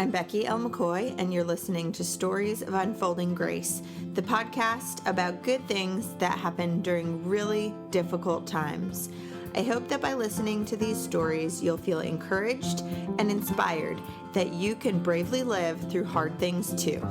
I'm Becky L. McCoy, and you're listening to Stories of Unfolding Grace, the podcast about good things that happen during really difficult times. I hope that by listening to these stories, you'll feel encouraged and inspired that you can bravely live through hard things too.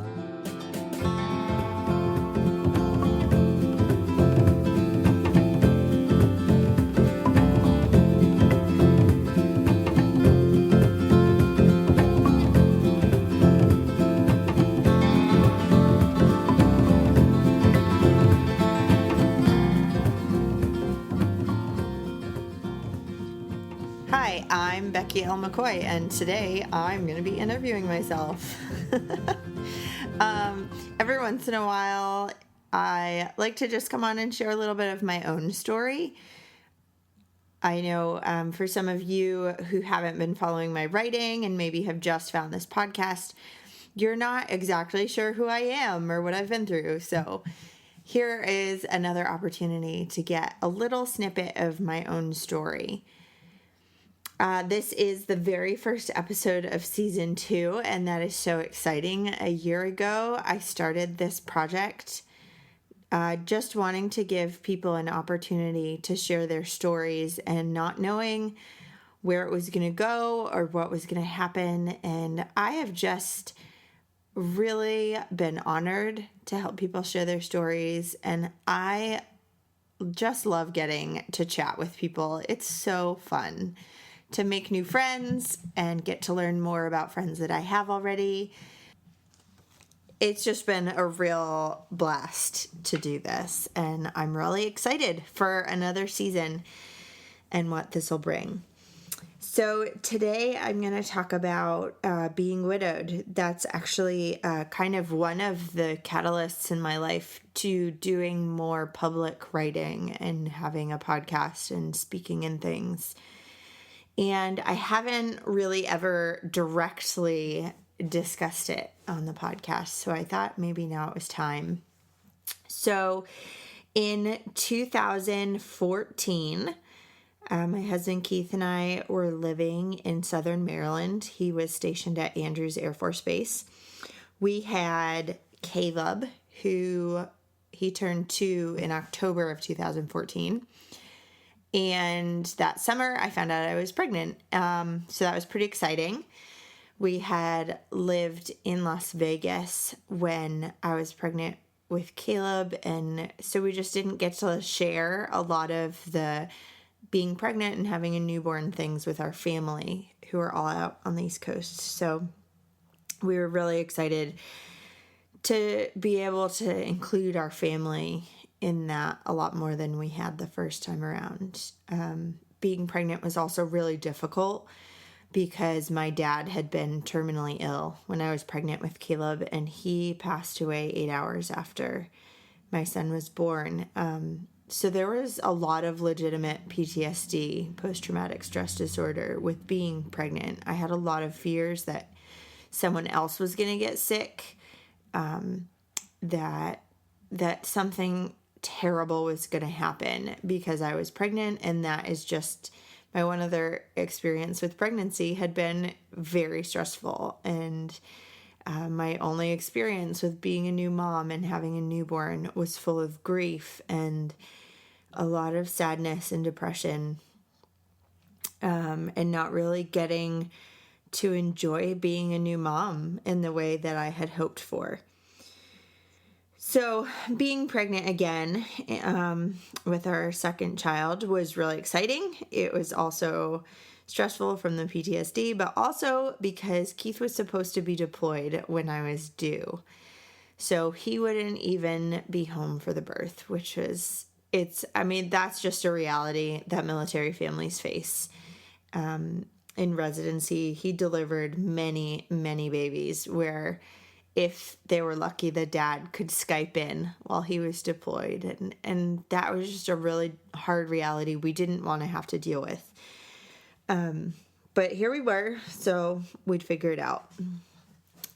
Hi, I'm Becky L. McCoy, and today I'm going to be interviewing myself. Every once in a while, I like to just come on and share a little bit of my own story. I know for some of you who haven't been following my writing and maybe have just found this podcast, you're not exactly sure who I am or what I've been through. So here is another opportunity to get a little snippet of my own story. This is the very first episode of season 2, and that is so exciting. A year ago, I started this project just wanting to give people an opportunity to share their stories and not knowing where it was going to go or what was going to happen. And I have just really been honored to help people share their stories, and I just love getting to chat with people. It's so fun to make new friends and get to learn more about friends that I have already. It's just been a real blast to do this, and I'm really excited for another season and what this will bring. So today I'm going to talk about being widowed. That's actually kind of one of the catalysts in my life to doing more public writing and having a podcast and speaking in things. And I haven't really ever directly discussed it on the podcast, so I thought maybe now it was time. So in 2014, my husband Keith and I were living in Southern Maryland. He was stationed at Andrews Air Force Base. We had Caleb, who he turned 2 in October of 2014. And that summer, I found out I was pregnant. So that was pretty exciting. We had lived in Las Vegas when I was pregnant with Caleb. And so we just didn't get to share a lot of the being pregnant and having a newborn things with our family who are all out on the East Coast. So we were really excited to be able to include our family in that a lot more than we had the first time around. Being pregnant was also really difficult because my dad had been terminally ill when I was pregnant with Caleb, and he passed away 8 hours after my son was born. So there was a lot of legitimate PTSD, post-traumatic stress disorder, with being pregnant. I had a lot of fears that someone else was going to get sick, that something terrible was going to happen because I was pregnant, and that is just my one other experience with pregnancy had been very stressful, and my only experience with being a new mom and having a newborn was full of grief and a lot of sadness and depression, and not really getting to enjoy being a new mom in the way that I had hoped for. So being pregnant again with our second child was really exciting. It was also stressful from the PTSD, but also because Keith was supposed to be deployed when I was due. So he wouldn't even be home for the birth, which was, that's just a reality that military families face. In residency, he delivered many, many babies where if they were lucky, the dad could Skype in while he was deployed. And that was just a really hard reality we didn't want to have to deal with. But here we were, so we'd figure it out.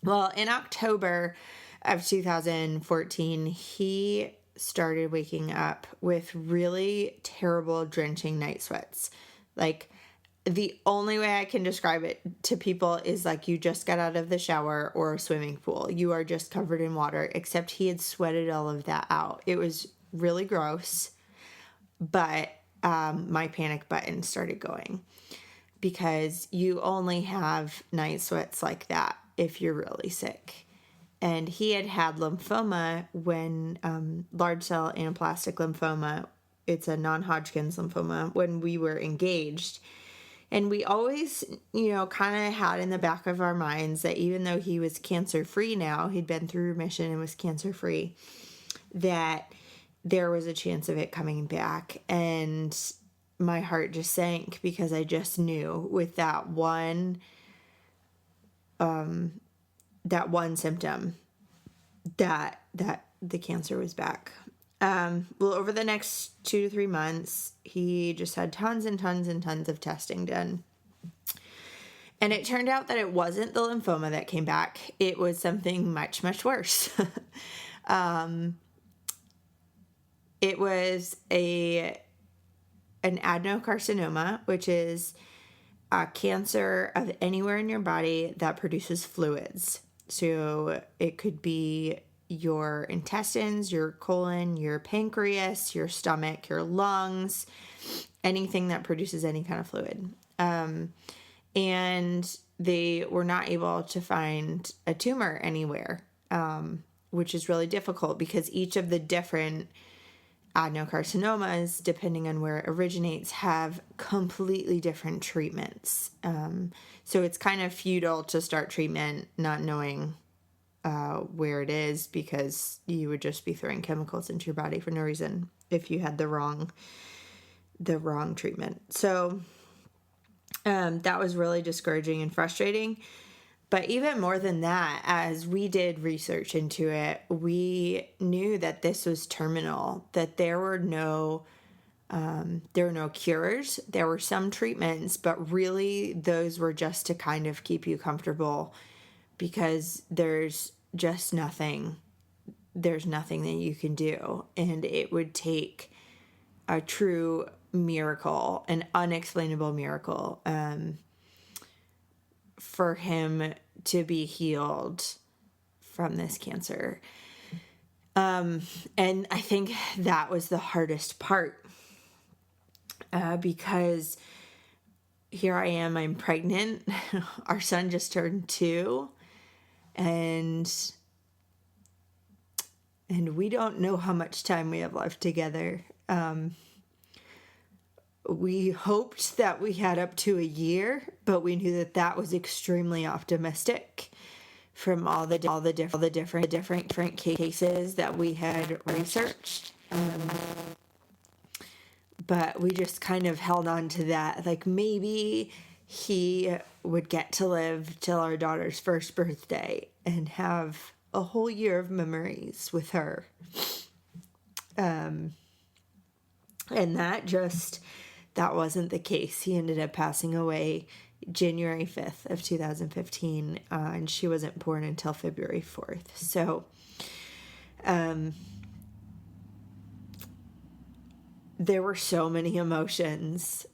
Well, in October of 2014, he started waking up with really terrible drenching night sweats. Like, the only way I can describe it to people is like you just got out of the shower or a swimming pool. You are just covered in water, except he had sweated all of that out. It was really gross, but my panic button started going because you only have night sweats like that if you're really sick. And he had had lymphoma when large cell anaplastic lymphoma, it's a non-Hodgkin's lymphoma, when we were engaged. And we always, kind of had in the back of our minds that even though he was cancer-free now, he'd been through remission and was cancer-free, that there was a chance of it coming back. And my heart just sank because I just knew with that one symptom that the cancer was back. Well, over the next 2 to 3 months, he just had tons and tons and tons of testing done. And it turned out that it wasn't the lymphoma that came back. It was something much, much worse. It was an adenocarcinoma, which is a cancer of anywhere in your body that produces fluids. So it could be your intestines, your colon, your pancreas, your stomach, your lungs, anything that produces any kind of fluid. And they were not able to find a tumor anywhere, which is really difficult because each of the different adenocarcinomas, depending on where it originates, have completely different treatments. So it's kind of futile to start treatment not knowing where it is, because you would just be throwing chemicals into your body for no reason if you had the wrong treatment. So that was really discouraging and frustrating. But even more than that, as we did research into it, we knew that this was terminal, that there were no cures. There were some treatments, but really those were just to kind of keep you comfortable, because there's just nothing. There's nothing that you can do. And it would take a true miracle, an unexplainable miracle, for him to be healed from this cancer. And I think that was the hardest part, because here I am, I'm pregnant. Our son just turned 2, and we don't know how much time we have left together. We hoped that we had up to a year, but we knew that that was extremely optimistic from all the different cases that we had researched. But we just kind of held on to that. Like, maybe he would get to live till our daughter's first birthday and have a whole year of memories with her. And that wasn't the case. He ended up passing away January 5th of 2015, and she wasn't born until February 4th. So, there were so many emotions.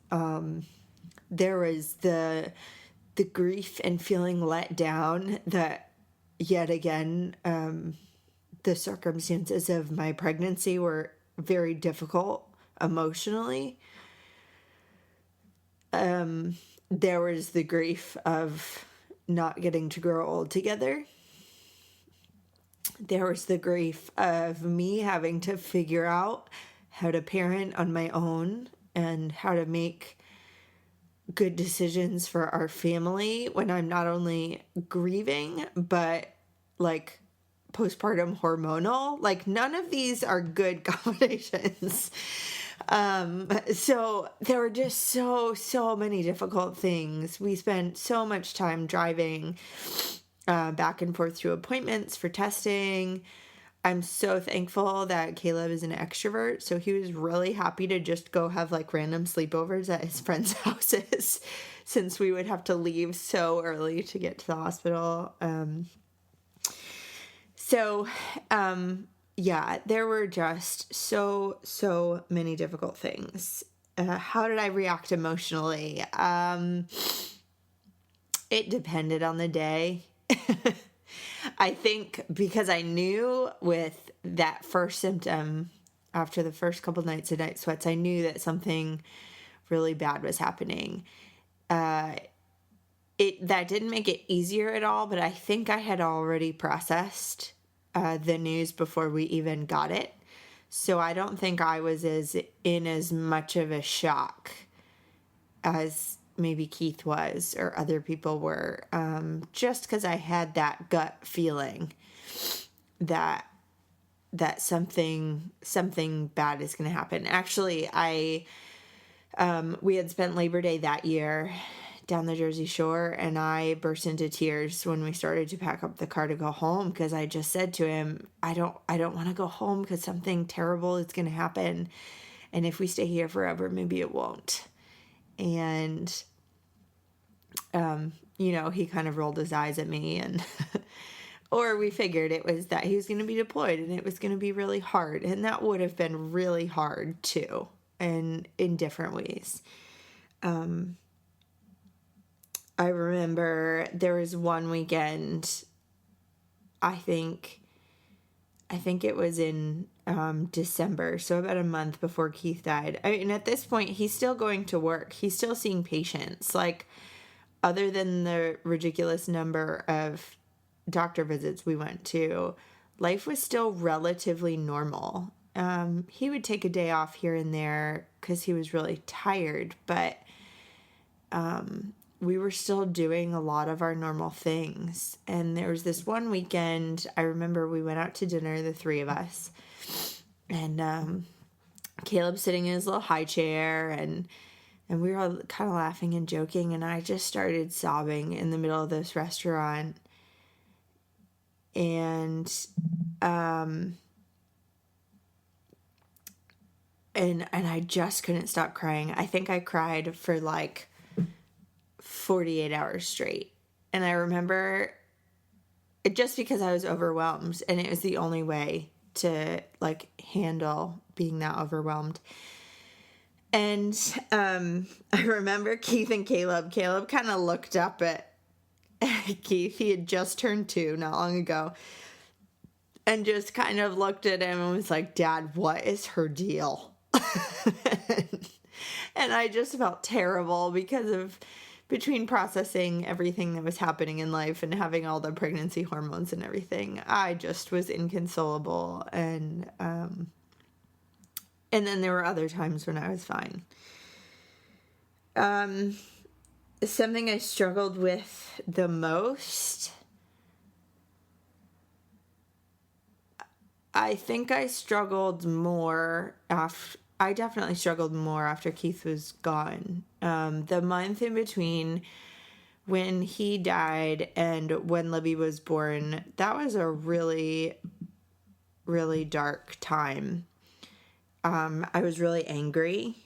There was the grief and feeling let down that, yet again, the circumstances of my pregnancy were very difficult emotionally. There was the grief of not getting to grow old together. There was the grief of me having to figure out how to parent on my own and how to make good decisions for our family when I'm not only grieving, but like postpartum hormonal. Like, none of these are good combinations. So there were just so many difficult things. We spent so much time driving back and forth to appointments for testing. I'm so thankful that Caleb is an extrovert, so he was really happy to just go have like random sleepovers at his friends' houses, since we would have to leave so early to get to the hospital. Yeah, there were just so many difficult things. how did I react emotionally? It depended on the day. I think because I knew with that first symptom, after the first couple nights of night sweats, I knew that something really bad was happening. That didn't make it easier at all, but I think I had already processed the news before we even got it. So I don't think I was in as much of a shock as maybe Keith was or other people were, just because I had that gut feeling that something bad is going to happen. Actually, we had spent Labor Day that year down the Jersey Shore, and I burst into tears when we started to pack up the car to go home, because I just said to him, I don't want to go home because something terrible is going to happen, and if we stay here forever, maybe it won't. And he kind of rolled his eyes at me, and or we figured it was that he was going to be deployed and it was going to be really hard, and that would have been really hard too, and in different ways. I remember there was one weekend, I think it was in December, so about a month before Keith died. And at this point, he's still going to work. He's still seeing patients. Like, other than the ridiculous number of doctor visits we went to, life was still relatively normal. He would take a day off here and there because he was really tired, but we were still doing a lot of our normal things. And there was this one weekend, I remember we went out to dinner, the three of us, and Caleb sitting in his little high chair, and we were all kind of laughing and joking, and I just started sobbing in the middle of this restaurant. And I just couldn't stop crying. I think I cried for like 48 hours straight. And I remember it just because I was overwhelmed, and it was the only way to like handle being that overwhelmed. And I remember Keith and Caleb kind of looked up at Keith. He had just turned 2 not long ago, and just kind of looked at him and was like, Dad, what is her deal? And I just felt terrible because of between processing everything that was happening in life and having all the pregnancy hormones and everything. I just was inconsolable. And then there were other times when I was fine. Something I struggled with the most, I think I struggled more after, I definitely struggled more after Keith was gone. The month in between when he died and when Libby was born, that was a really, really dark time. I was really angry.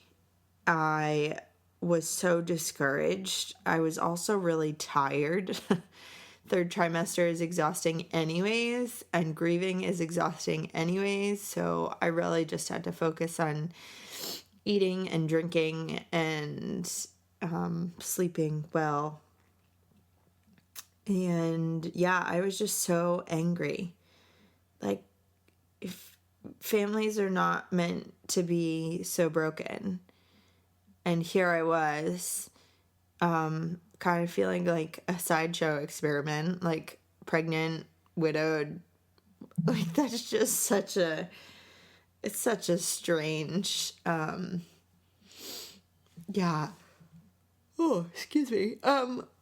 I was so discouraged. I was also really tired. Third trimester is exhausting anyways, and grieving is exhausting anyways, so I really just had to focus on eating and drinking and sleeping well. And yeah, I was just so angry. Like, if families are not meant to be so broken. And here I was, kind of feeling like a sideshow experiment, like pregnant, widowed. Like, that's just it's such a strange, yeah. Oh, excuse me.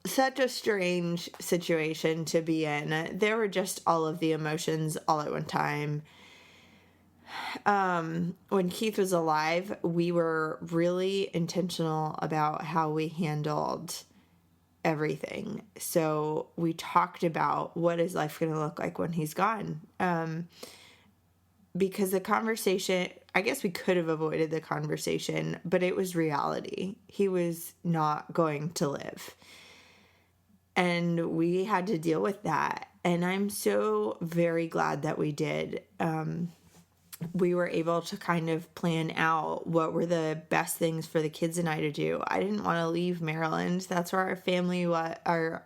Such a strange situation to be in. There were just all of the emotions all at one time. When Keith was alive, we were really intentional about how we handled everything. So we talked about what is life going to look like when he's gone. Because the conversation, I guess we could have avoided the conversation, but it was reality. He was not going to live. And we had to deal with that. And I'm so very glad that we did. we were able to kind of plan out what were the best things for the kids and I to do. I didn't want to leave Maryland. That's where our family was, our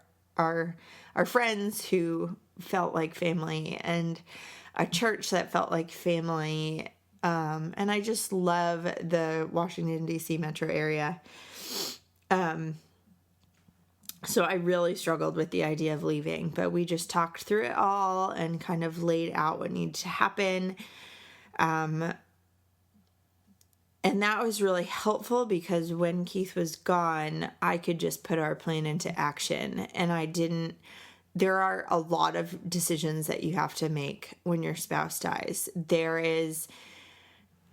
friends who felt like family, and a church that felt like family. And I just love the Washington, D.C. metro area. So I really struggled with the idea of leaving, but we just talked through it all and kind of laid out what needed to happen. And that was really helpful because when Keith was gone, I could just put our plan into action. And there are a lot of decisions that you have to make when your spouse dies. There is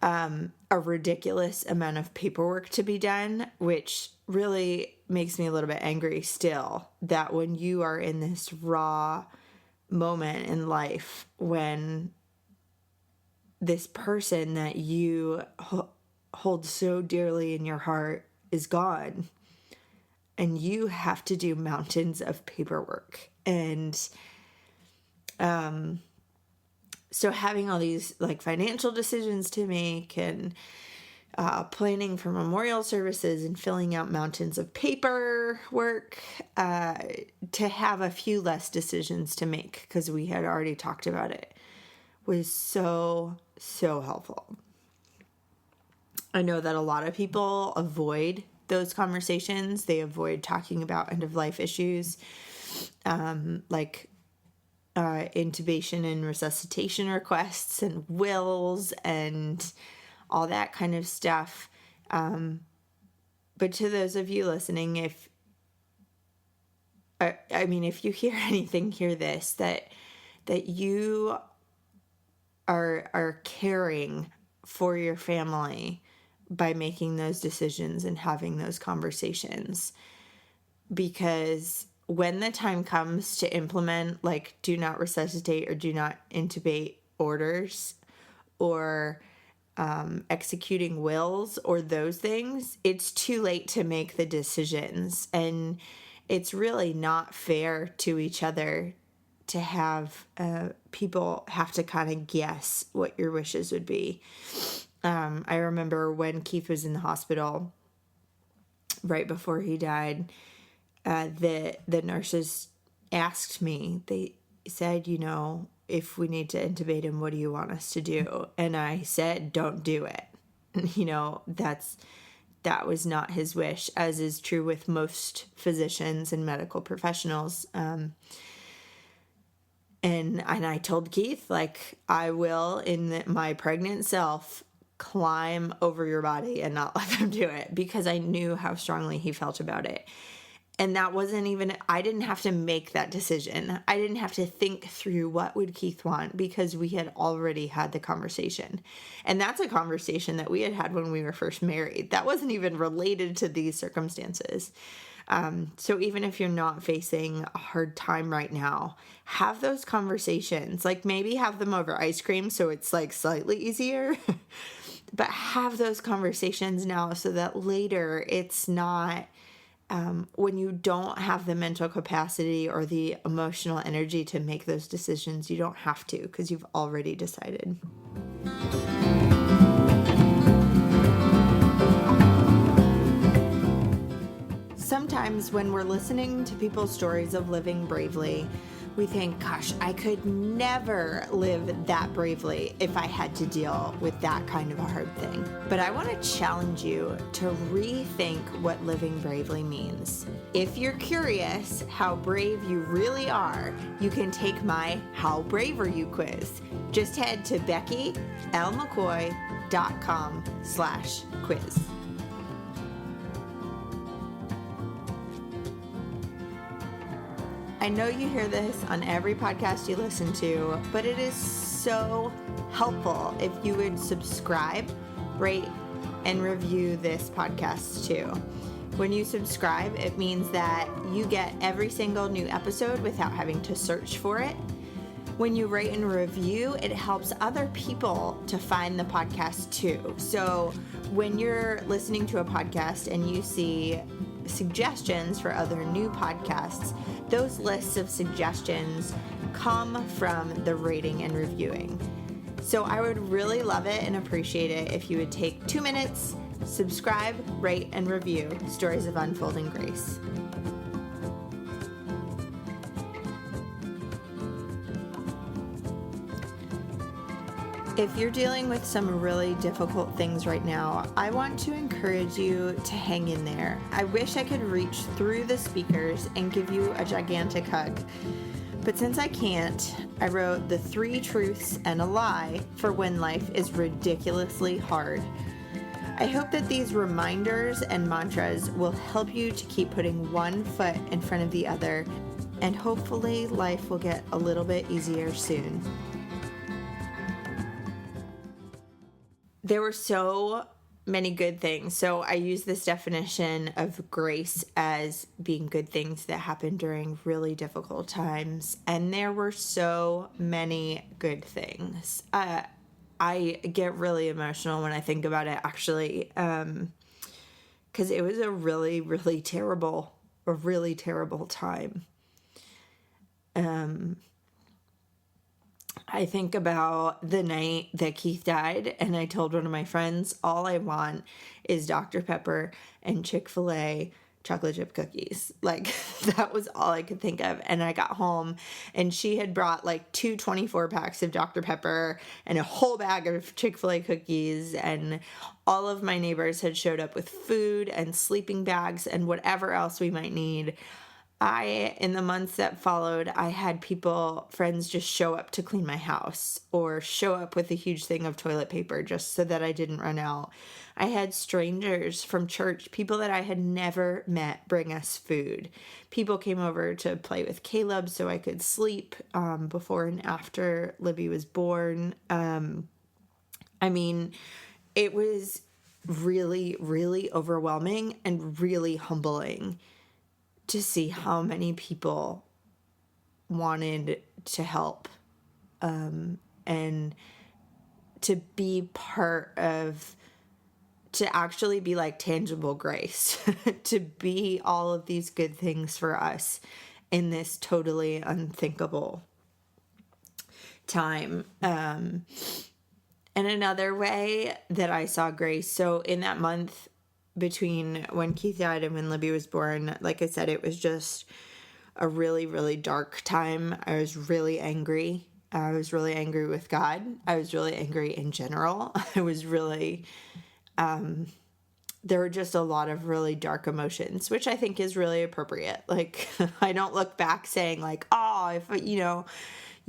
a ridiculous amount of paperwork to be done, which really makes me a little bit angry still, that when you are in this raw moment in life, when this person that you hold so dearly in your heart is gone, and you have to do mountains of paperwork. And so having all these like financial decisions to make, and planning for memorial services and filling out mountains of paperwork, to have a few less decisions to make because we had already talked about it, was so helpful. I know that a lot of people avoid those conversations. They avoid talking about end-of-life issues, like intubation and resuscitation requests and wills and all that kind of stuff. But to those of you listening, if you hear anything, hear this, that you are caring for your family by making those decisions and having those conversations. Because when the time comes to implement, like, do not resuscitate or do not intubate orders, or executing wills or those things, it's too late to make the decisions. And it's really not fair to each other to have people have to kind of guess what your wishes would be. I remember when Keith was in the hospital right before he died, the nurses asked me, they said, if we need to intubate him, what do you want us to do? And I said, don't do it. That was not his wish, as is true with most physicians and medical professionals. And I told Keith, like, I will, in my pregnant self, climb over your body and not let them do it, because I knew how strongly he felt about it. And that wasn't even, I didn't have to make that decision. I didn't have to think through what would Keith want, because we had already had the conversation. And that's a conversation that we had when we were first married. That wasn't even related to these circumstances. So even if you're not facing a hard time right now, have those conversations. Like, maybe have them over ice cream so it's like slightly easier. But have those conversations now so that later it's not, when you don't have the mental capacity or the emotional energy to make those decisions, you don't have to, because you've already decided. Sometimes when we're listening to people's stories of living bravely, we think, gosh, I could never live that bravely if I had to deal with that kind of a hard thing. But I want to challenge you to rethink what living bravely means. If you're curious how brave you really are, you can take my How Brave Are You quiz. Just head to beckylmccoy.com/quiz. I know you hear this on every podcast you listen to, but it is so helpful if you would subscribe, rate, and review this podcast too. When you subscribe, it means that you get every single new episode without having to search for it. When you rate and review, it helps other people to find the podcast too. So when you're listening to a podcast and you see suggestions for other new podcasts, those lists of suggestions come from the rating and reviewing. So I would really love it and appreciate it if you would take 2 minutes, subscribe, rate, and review Stories of Unfolding Grace. If you're dealing with some really difficult things right now, I want to encourage you to hang in there. I wish I could reach through the speakers and give you a gigantic hug. But since I can't, I wrote the 3 truths and a lie for when life is ridiculously hard. I hope that these reminders and mantras will help you to keep putting one foot in front of the other, and hopefully life will get a little bit easier soon. There were so many good things. So I use this definition of grace as being good things that happen during really difficult times. And there were so many good things. I get really emotional when I think about it, actually, because it was a really, really terrible time. I think about the night that Keith died, and I told one of my friends, all I want is Dr. Pepper and Chick-fil-A chocolate chip cookies. Like, that was all I could think of. And I got home, and she had brought like 2 24 packs of Dr. Pepper and a whole bag of Chick-fil-A cookies, and all of my neighbors had showed up with food and sleeping bags and whatever else we might need. In the months that followed, I had friends just show up to clean my house or show up with a huge thing of toilet paper just so that I didn't run out. I had strangers from church, people that I had never met, bring us food. People came over to play with Caleb so I could sleep before and after Libby was born. It was really, really overwhelming and really humbling to see how many people wanted to help, and to be to actually be like tangible grace, to be all of these good things for us in this totally unthinkable time. And another way that I saw grace, so in that month between when Keith died and when Libby was born, like I said, it was just a really, really dark time. I was really angry. I was really angry with God. I was really angry in general. I was really, there were just a lot of really dark emotions, which I think is really appropriate. Like, I don't look back saying like, oh, if,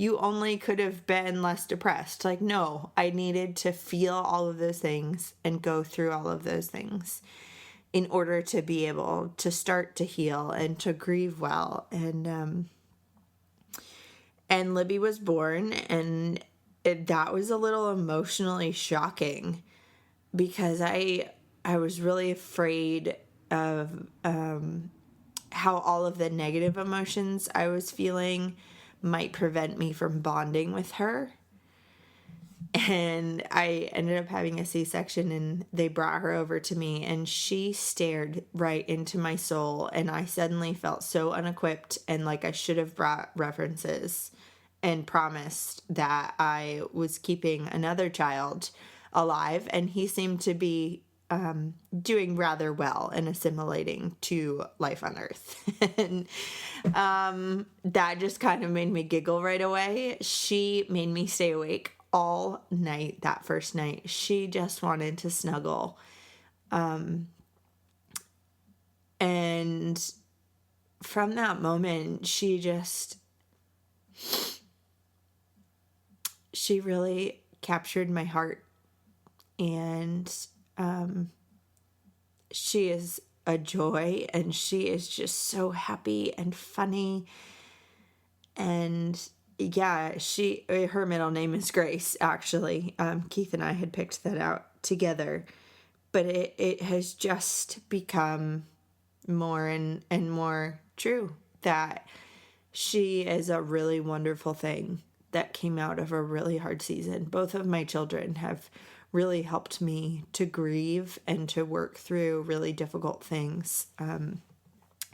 you only could have been less depressed. Like, no, I needed to feel all of those things and go through all of those things in order to be able to start to heal and to grieve well. And Libby was born, and that was a little emotionally shocking because I was really afraid of how all of the negative emotions I was feeling might prevent me from bonding with her. And I ended up having a C-section, and they brought her over to me, and she stared right into my soul, and I suddenly felt so unequipped and like I should have brought references and promised that I was keeping another child alive, and he seemed to be doing rather well and assimilating to life on Earth. And that just kind of made me giggle right away. She made me stay awake all night that first night. She just wanted to snuggle. And from that moment, she really captured my heart. And she is a joy, and she is just so happy and funny. And yeah, her middle name is Grace, actually. Keith and I had picked that out together, but it has just become more and more true that she is a really wonderful thing that came out of a really hard season. Both of my children have really helped me to grieve and to work through really difficult things,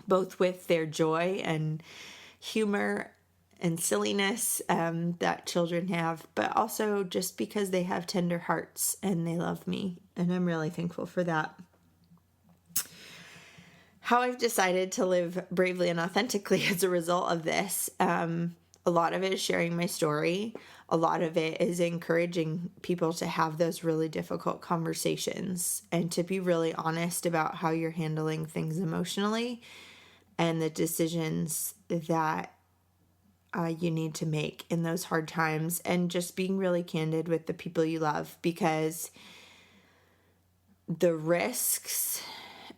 both with their joy and humor and silliness that children have, but also just because they have tender hearts and they love me. And I'm really thankful for that. How I've decided to live bravely and authentically as a result of this, a lot of it is sharing my story. A lot of it is encouraging people to have those really difficult conversations and to be really honest about how you're handling things emotionally and the decisions that you need to make in those hard times, and just being really candid with the people you love, because the risks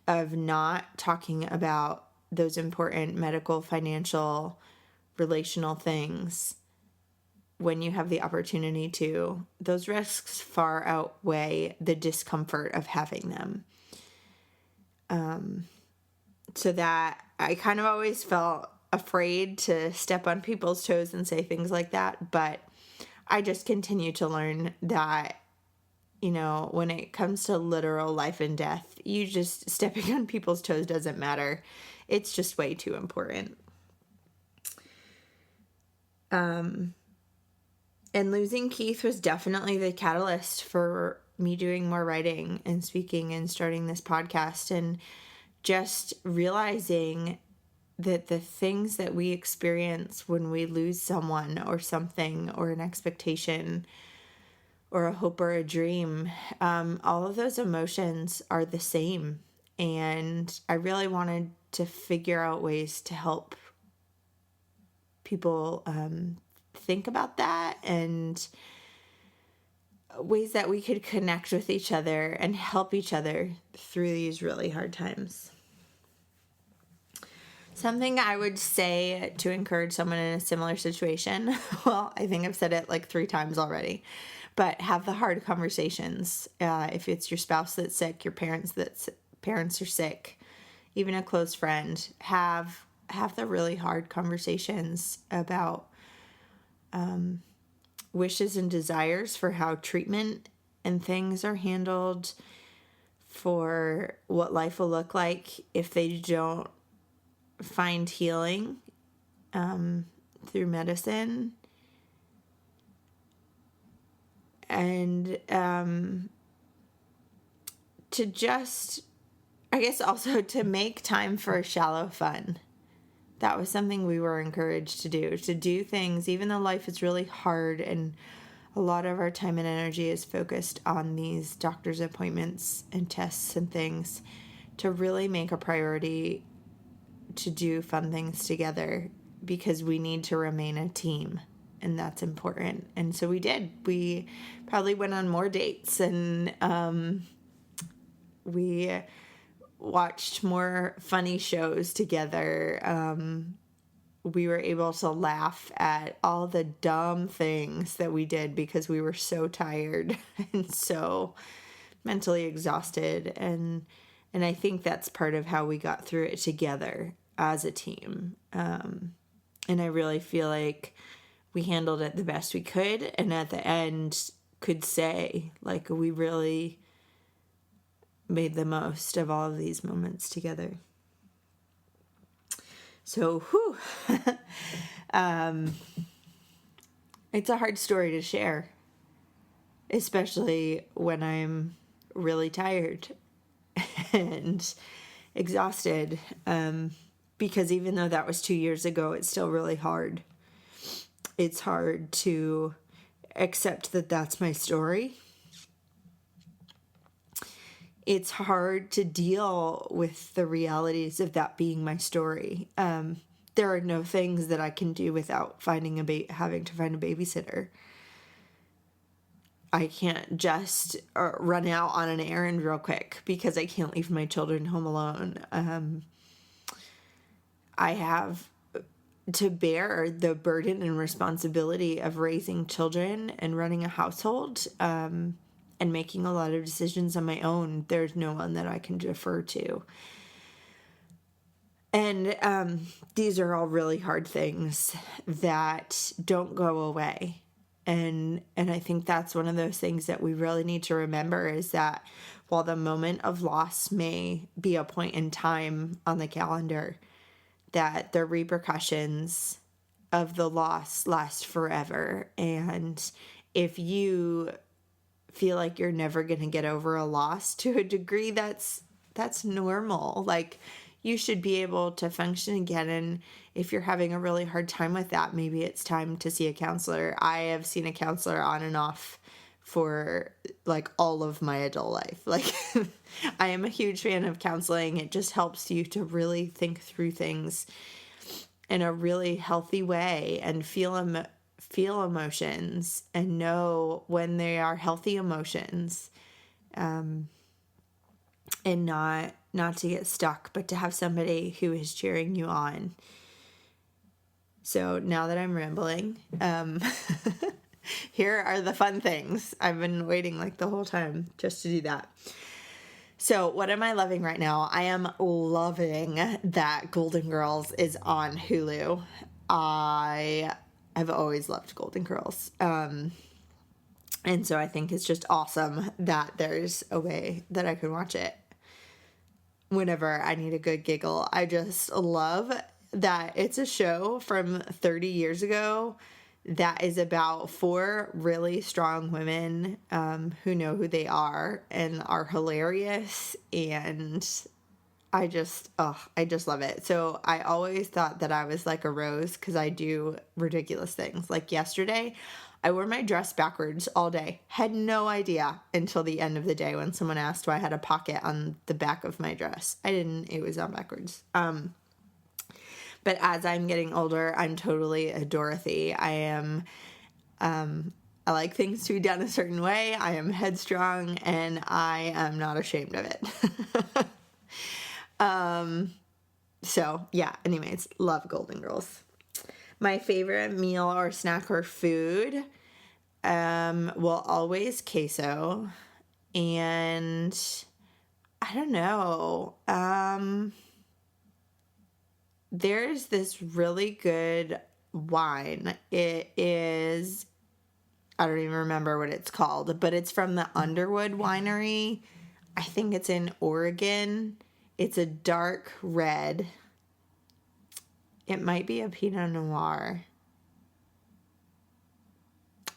of not talking about those important medical, financial, relational things when you have the opportunity to, those risks far outweigh the discomfort of having them. So that I kind of always felt afraid to step on people's toes and say things like that, but I just continue to learn that, you know, when it comes to literal life and death, you just stepping on people's toes doesn't matter. It's just way too important. And losing Keith was definitely the catalyst for me doing more writing and speaking and starting this podcast, and just realizing that the things that we experience when we lose someone or something or an expectation or a hope or a dream, all of those emotions are the same. And I really wanted to figure out ways to help people think about that, and ways that we could connect with each other and help each other through these really hard times. Something I would say to encourage someone in a similar situation, well, I think I've said it like 3 times already, but have the hard conversations. If it's your spouse that's sick, your parents are sick, even a close friend, have the really hard conversations about wishes and desires for how treatment and things are handled, for what life will look like if they don't find healing through medicine, and to just, I guess, also to make time for shallow fun. That was something we were encouraged to do things, even though life is really hard and a lot of our time and energy is focused on these doctor's appointments and tests and things, to really make a priority to do fun things together, because we need to remain a team, and that's important. And so we did. We probably went on more dates, and we watched more funny shows together. We were able to laugh at all the dumb things that we did because we were so tired and so mentally exhausted. And I think that's part of how we got through it together as a team. And I really feel like we handled it the best we could. And at the end could say, like, we really made the most of all of these moments together. So, it's a hard story to share, especially when I'm really tired and exhausted, because even though that was 2 years ago, it's still really hard. It's hard to accept that that's my story. It's hard to deal with the realities of that being my story. There are no things that I can do without having to find a babysitter. I can't just run out on an errand real quick because I can't leave my children home alone. I have to bear the burden and responsibility of raising children and running a household, and making a lot of decisions on my own. There's no one that I can defer to. And these are all really hard things that don't go away. And I think that's one of those things that we really need to remember, is that while the moment of loss may be a point in time on the calendar, that the repercussions of the loss last forever. And if you feel like you're never going to get over a loss, to a degree, that's normal. Like, you should be able to function again. And if you're having a really hard time with that, maybe it's time to see a counselor. I have seen a counselor on and off for like all of my adult life. Like, I am a huge fan of counseling. It just helps you to really think through things in a really healthy way and feel emotions and know when they are healthy emotions, and not to get stuck, but to have somebody who is cheering you on. So now that I'm rambling, here are the fun things. I've been waiting like the whole time just to do that. So what am I loving right now? I am loving that Golden Girls is on Hulu. I've always loved Golden Girls. And so I think it's just awesome that there's a way that I can watch it whenever I need a good giggle. I just love that it's a show from 30 years ago that is about 4 really strong women who know who they are and are hilarious. And I just love it. So I always thought that I was like a Rose because I do ridiculous things. Like yesterday, I wore my dress backwards all day. Had no idea until the end of the day when someone asked why I had a pocket on the back of my dress. I didn't. It was on backwards. But as I'm getting older, I'm totally a Dorothy. I am, I like things to be done a certain way. I am headstrong, and I am not ashamed of it. So yeah, anyways, love Golden Girls. My favorite meal or snack or food, well, always queso. And I don't know, there's this really good wine. It is, I don't even remember what it's called, but it's from the Underwood Winery. I think it's in Oregon. It's a dark red. It might be a Pinot Noir.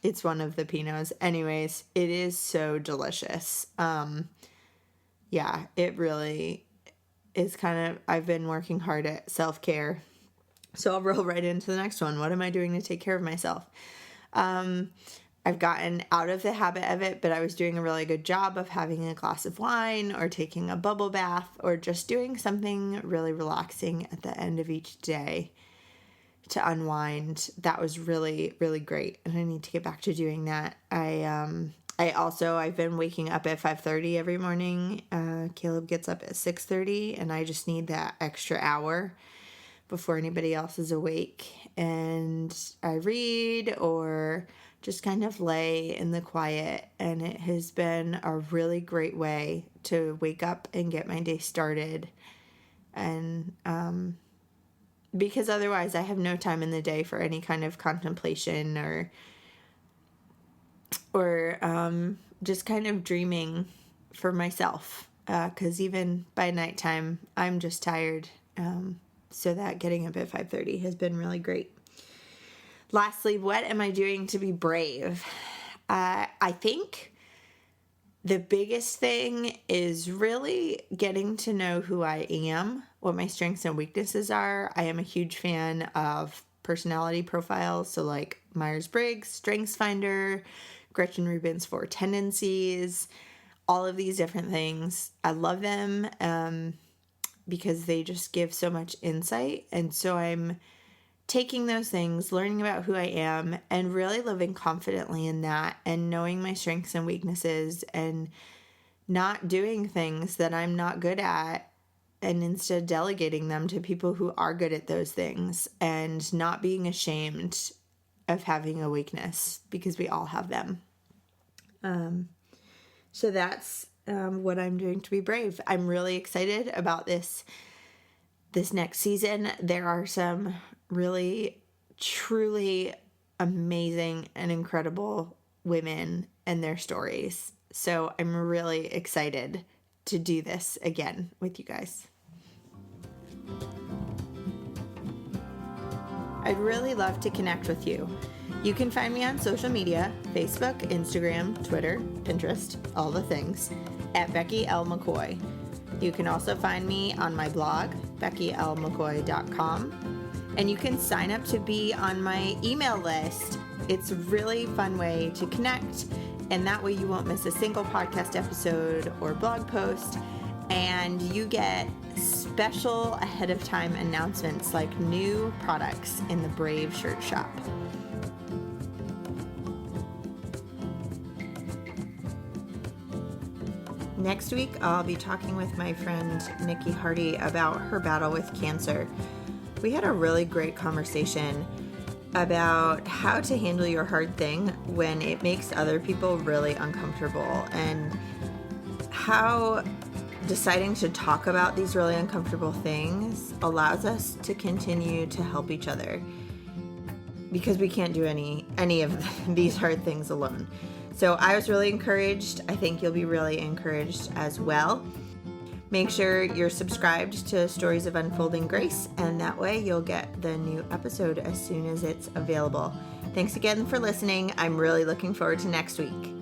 It's one of the Pinots. Anyways, it is so delicious. Yeah, it really is kind of, I've been working hard at self-care. So I'll roll right into the next one. What am I doing to take care of myself? I've gotten out of the habit of it, but I was doing a really good job of having a glass of wine or taking a bubble bath or just doing something really relaxing at the end of each day to unwind. That was really, really great. And I need to get back to doing that. I've been waking up at 5:30 every morning. Caleb gets up at 6:30, and I just need that extra hour before anybody else is awake. And I read or just kind of lay in the quiet. And it has been a really great way to wake up and get my day started. And because otherwise I have no time in the day for any kind of contemplation or just kind of dreaming for myself, because even by nighttime I'm just tired, so that getting up at 5:30 has been really great. Lastly, what am I doing to be brave? I think the biggest thing is really getting to know who I am, what my strengths and weaknesses are. I am a huge fan of personality profiles, so like Myers-Briggs, StrengthsFinder, Gretchen Rubin's 4 Tendencies, all of these different things. I love them because they just give so much insight. And so I'm taking those things, learning about who I am, and really living confidently in that and knowing my strengths and weaknesses and not doing things that I'm not good at, and instead delegating them to people who are good at those things and not being ashamed of having a weakness, because we all have them. So that's what I'm doing to be brave. I'm really excited about this next season. There are some really, truly amazing and incredible women and their stories. So I'm really excited to do this again with you guys. I'd really love to connect with you. You can find me on social media, Facebook, Instagram, Twitter, Pinterest, all the things, at Becky L. McCoy. You can also find me on my blog, beckylmccoy.com, and you can sign up to be on my email list. It's a really fun way to connect, and that way you won't miss a single podcast episode or blog post, and you get special ahead of time announcements like new products in the Brave shirt shop. Next week, I'll be talking with my friend Nikki Hardy about her battle with cancer. We had a really great conversation about how to handle your hard thing when it makes other people really uncomfortable, and how deciding to talk about these really uncomfortable things allows us to continue to help each other, because we can't do any of these hard things alone. So I was really encouraged. I think you'll be really encouraged as well. Make sure you're subscribed to Stories of Unfolding Grace, and that way you'll get the new episode as soon as it's available. Thanks again for listening. I'm really looking forward to next week.